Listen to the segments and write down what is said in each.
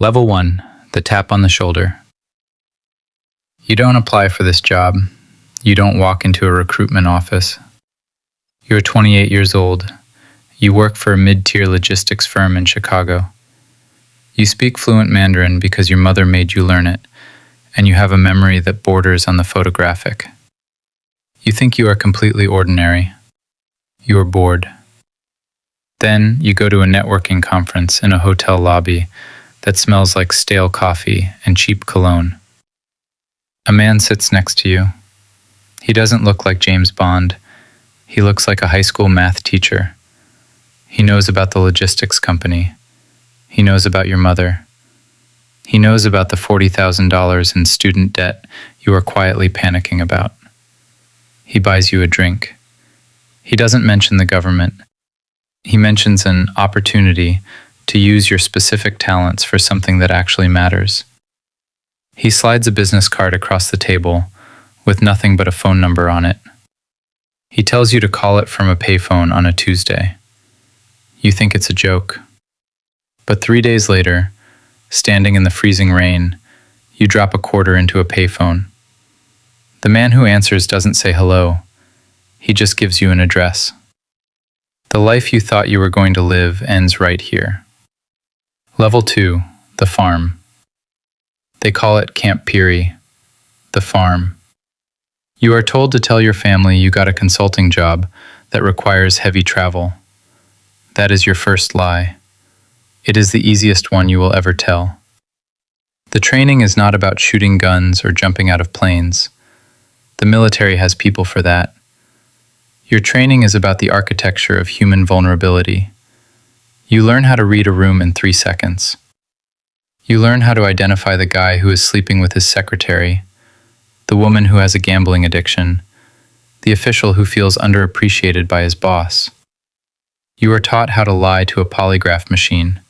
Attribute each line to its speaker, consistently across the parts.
Speaker 1: Level 1, the tap on the shoulder. You don't apply for this job. You don't walk into a recruitment office. You're 28 years old. You work for a mid-tier logistics firm in Chicago. You speak fluent Mandarin because your mother made you learn it, and you have a memory that borders on the photographic. You think you are completely ordinary. You are bored. Then you go to a networking conference in a hotel lobby that smells like stale coffee and cheap cologne. A man sits next to you. He doesn't look like James Bond. He looks like a high school math teacher. He knows about the logistics company. He knows about your mother. He knows about the $40,000 in student debt you are quietly panicking about. He buys you a drink. He doesn't mention the government. He mentions an opportunity to use your specific talents for something that actually matters. He slides a business card across the table with nothing but a phone number on it. He tells you to call it from a payphone on a Tuesday. You think it's a joke. But 3 days later, standing in the freezing rain, you drop a quarter into a payphone. The man who answers doesn't say hello. He just gives you an address. The life you thought you were going to live ends right here. Level 2, the farm. They call it Camp Peary, the farm. You are told to tell your family you got a consulting job that requires heavy travel. That is your first lie. It is the easiest one you will ever tell. The training is not about shooting guns or jumping out of planes. The military has people for that. Your training is about the architecture of human vulnerability. You learn how to read a room in 3 seconds. You learn how to identify the guy who is sleeping with his secretary, the woman who has a gambling addiction, the official who feels underappreciated by his boss. You are taught how to lie to a polygraph machine.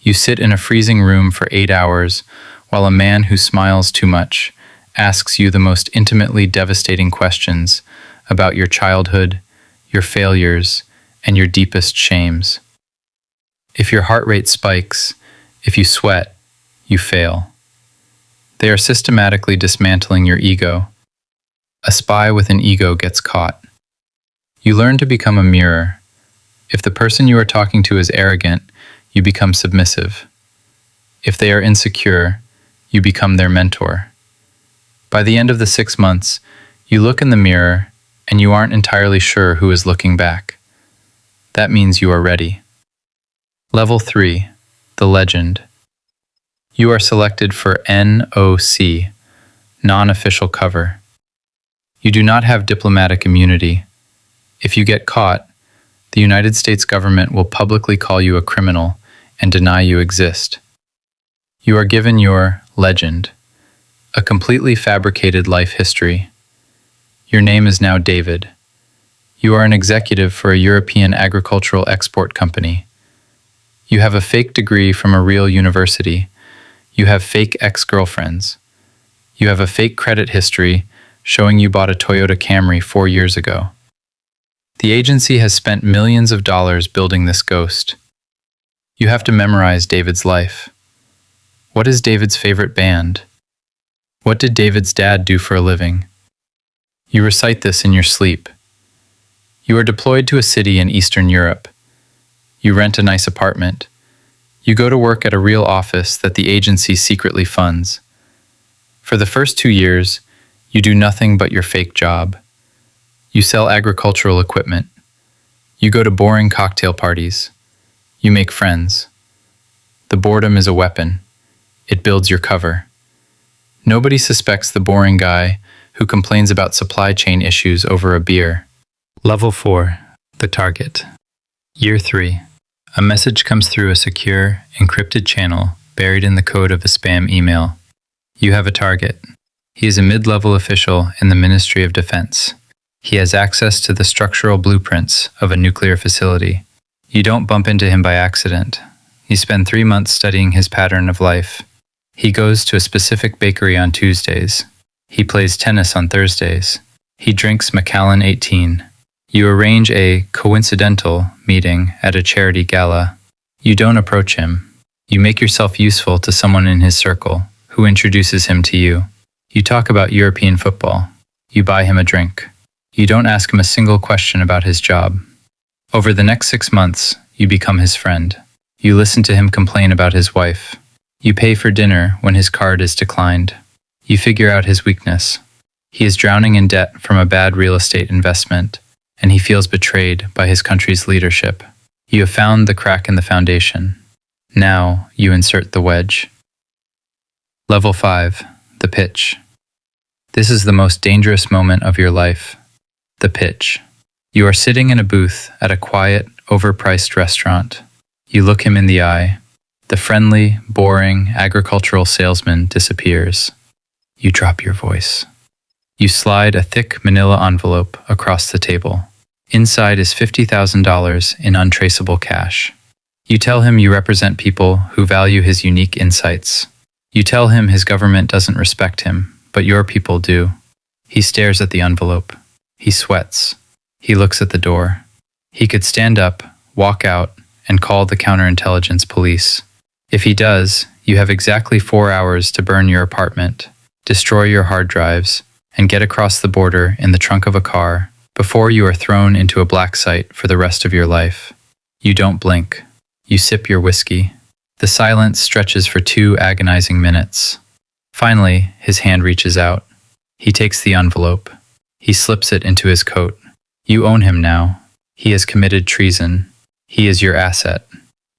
Speaker 1: You sit in a freezing room for 8 hours while a man who smiles too much asks you the most intimately devastating questions about your childhood, your failures, and your deepest shames. If your heart rate spikes, if you sweat, you fail. They are systematically dismantling your ego. A spy with an ego gets caught. You learn to become a mirror. If the person you are talking to is arrogant, you become submissive. If they are insecure, you become their mentor. By the end of the 6 months, you look in the mirror and you aren't entirely sure who is looking back. That means you are ready. Level 3, the legend. You are selected for NOC, non-official cover. You do not have diplomatic immunity. If you get caught, the United States government will publicly call you a criminal and deny you exist. You are given your legend, a completely fabricated life history. Your name is now David. You are an executive for a European agricultural export company. You have a fake degree from a real university. You have fake ex-girlfriends. You have a fake credit history showing you bought a Toyota Camry 4 years ago. The agency has spent millions of dollars building this ghost. You have to memorize David's life. What is David's favorite band? What did David's dad do for a living? You recite this in your sleep. You are deployed to a city in Eastern Europe. You rent a nice apartment. You go to work at a real office that the agency secretly funds. For the first 2 years, you do nothing but your fake job. You sell agricultural equipment. You go to boring cocktail parties. You make friends. The boredom is a weapon. It builds your cover. Nobody suspects the boring guy who complains about supply chain issues over a beer. Level 4, the target. Year 3. A message comes through a secure, encrypted channel buried in the code of a spam email. You have a target. He is a mid-level official in the Ministry of Defense. He has access to the structural blueprints of a nuclear facility. You don't bump into him by accident. You spend 3 months studying his pattern of life. He goes to a specific bakery on Tuesdays. He plays tennis on Thursdays. He drinks Macallan 18. You arrange a coincidental meeting at a charity gala. You don't approach him. You make yourself useful to someone in his circle, who introduces him to you. You talk about European football. You buy him a drink. You don't ask him a single question about his job. Over the next 6 months, you become his friend. You listen to him complain about his wife. You pay for dinner when his card is declined. You figure out his weakness. He is drowning in debt from a bad real estate investment, and he feels betrayed by his country's leadership. You have found the crack in the foundation. Now you insert the wedge. Level 5, the pitch. This is the most dangerous moment of your life. The pitch. You are sitting in a booth at a quiet, overpriced restaurant. You look him in the eye. The friendly, boring, agricultural salesman disappears. You drop your voice. You slide a thick manila envelope across the table. Inside is $50,000 in untraceable cash. You tell him you represent people who value his unique insights. You tell him his government doesn't respect him, but your people do. He stares at the envelope. He sweats. He looks at the door. He could stand up, walk out, and call the counterintelligence police. If he does, you have exactly 4 hours to burn your apartment, destroy your hard drives, and get across the border in the trunk of a car before you are thrown into a black site for the rest of your life. You don't blink. You sip your whiskey. The silence stretches for 2 agonizing minutes. Finally, his hand reaches out. He takes the envelope. He slips it into his coat. You own him now. He has committed treason. He is your asset.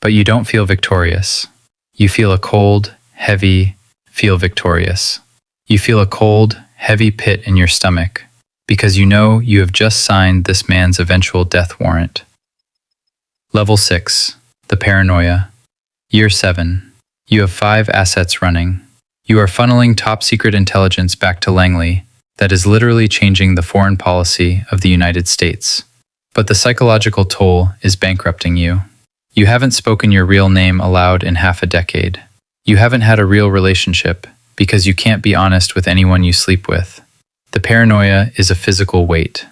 Speaker 1: But you don't feel victorious. You feel a cold, heavy, feel victorious. You feel a cold, heavy pit in your stomach because you know you have just signed this man's eventual death warrant. Level 6, the paranoia. Year 7. You have 5 assets running. You are funneling top-secret intelligence back to Langley that is literally changing the foreign policy of the United States. But the psychological toll is bankrupting you. You haven't spoken your real name aloud in half a decade. You haven't had a real relationship because you can't be honest with anyone you sleep with. The paranoia is a physical weight.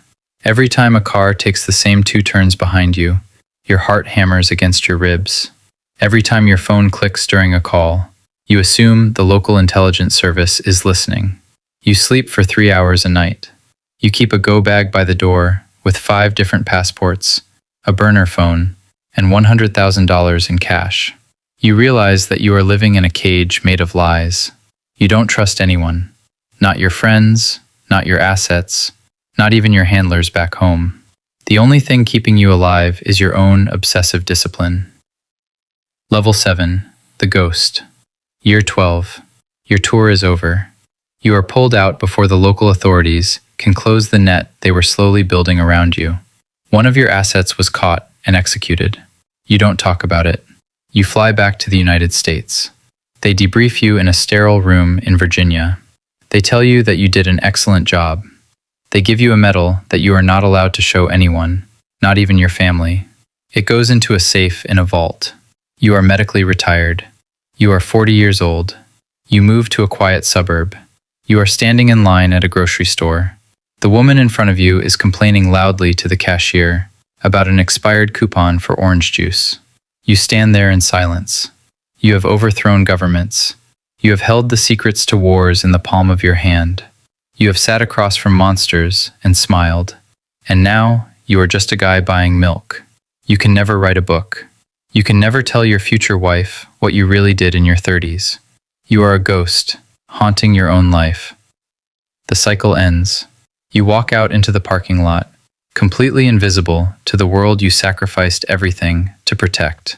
Speaker 1: Every time a car takes the same 2 turns behind you, your heart hammers against your ribs. Every time your phone clicks during a call, you assume the local intelligence service is listening. You sleep for 3 hours a night. You keep a go bag by the door with 5 different passports, a burner phone, and $100,000 in cash. You realize that you are living in a cage made of lies. You don't trust anyone. Not your friends, not your assets, not even your handlers back home. The only thing keeping you alive is your own obsessive discipline. Level 7, the ghost. Year 12. Your tour is over. You are pulled out before the local authorities can close the net they were slowly building around you. One of your assets was caught and executed. You don't talk about it. You fly back to the United States. They debrief you in a sterile room in Virginia. They tell you that you did an excellent job. They give you a medal that you are not allowed to show anyone, not even your family. It goes into a safe in a vault. You are medically retired. You are 40 years old. You move to a quiet suburb. You are standing in line at a grocery store. The woman in front of you is complaining loudly to the cashier about an expired coupon for orange juice. You stand there in silence. You have overthrown governments. You have held the secrets to wars in the palm of your hand. You have sat across from monsters and smiled. And now you are just a guy buying milk. You can never write a book. You can never tell your future wife what you really did in your 30s. You are a ghost, haunting your own life. The cycle ends. You walk out into the parking lot, completely invisible to the world you sacrificed everything to protect.